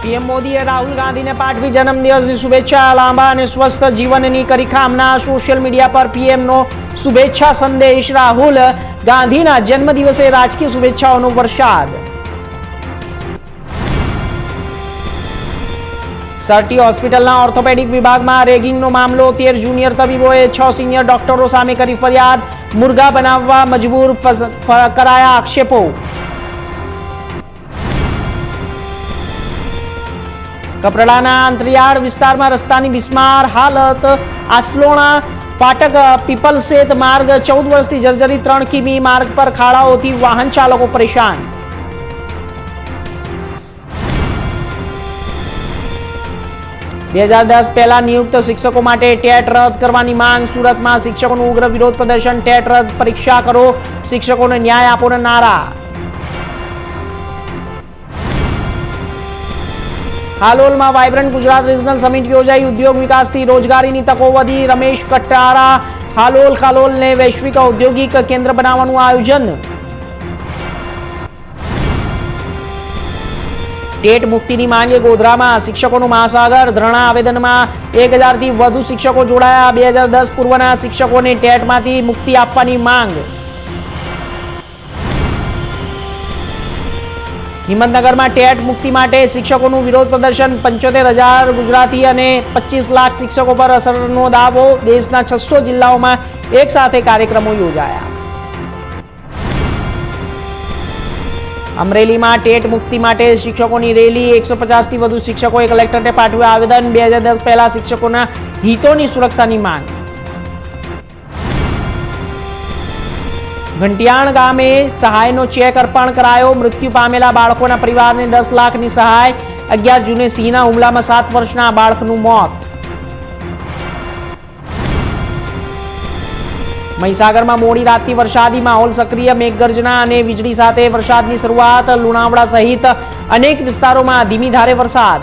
PM મોદીએ રાહુલ ગાંધીને પાઠવી જન્મદિવસની શુભેચ્છા, લાંબા અને સ્વસ્થ જીવનની કરી કામના। સોશિયલ મીડિયા પર પીએમનો શુભેચ્છા સંદેશ, રાહુલ ગાંધીના જન્મદિવસે રાજકીય શુભેચ્છાઓનો વરસાદ। સરટી હોસ્પિટલના ઓર્થોપેડિક વિભાગમાં રેગિંગનો મામલો, 13 જુનિયર તબીબોએ 6 સિનિયર ડોક્ટરો સામે કરી ફરિયાદ, મુર્ગા બનાવવા મજબૂર કરાયા આક્ષેપો। કપરાડાના અંતરિયાળ વિસ્તારમાં રસ્તાની બિસ્માર હાલત, આસલોણા ફાટક પીપલસેત માર્ગ 14 વર્ષથી જર્જરિત, 3 કિમી માર્ગ પર ખાડાઓથી વાહન ચાલકો પરેશાન। બે 2010 પહેલા નિયુક્ત શિક્ષકો માટે ટેટ રદ કરવાની માંગ, સુરતમાં શિક્ષકોનું ઉગ્ર વિરોધ પ્રદર્શન, ટેટ રદ પરીક્ષા કરો, શિક્ષકોને ન્યાય આપોના નારા। હાલોલમાં વાઇબ્રન્ટ ગુજરાત રિજનલ સમિટ યોજાઈ, ઉદ્યોગ વિકાસથી રોજગારીની તકો વધી, રમેશ કટારા હાલોલને વૈશ્વિક ઔદ્યોગિક કેન્દ્ર બનાવવાનું આયોજન। ટેટ મુક્તિની માંગે ગોધરામાં શિક્ષકોનું મહાસાગર, ધરણા આવેદનમાં 1000 થી વધુ શિક્ષકો જોડાયા, 2010 પૂર્વના શિક્ષકોને ટેટમાંથી મુક્તિ આપવાની માંગ। હિંમતનગરમાં ટેટ મુક્તિ માટે શિક્ષકોનું વિરોધ પ્રદર્શન, 75,000 ગુજરાતી અને 25 લાખ શિક્ષકો પર અસરનો દાવો, દેશના 600 જિલ્લાઓમાં એક સાથે કાર્યક્રમો યોજાયા। અમરેલીમાં ટેટ મુક્તિ માટે શિક્ષકોની રેલી, 150 થી વધુ શિક્ષકોએ કલેક્ટરને પાઠવ્યું આવેદન, 2010 પહેલા શિક્ષકોના હિતોની સુરક્ષાની માંગ। ઘંટિયાણ ગામે સહાયનો ચેક અર્પણ કરાયો, મૃત્યુ પામેલા બાળકોના પરિવારને 10 લાખની સહાય, 11 જૂને સિંહના હુમલામાં 7 વર્ષના બાળકનું મોત। મહીસાગરમાં મોડી રાતથી વરસાદી માહોલ સક્રિય, મેઘગર્જના અને વીજળી સાથે વરસાદની શરૂઆત, લુણાવાડા સહિત અનેક વિસ્તારોમાં ધીમી ધારે વરસાદ।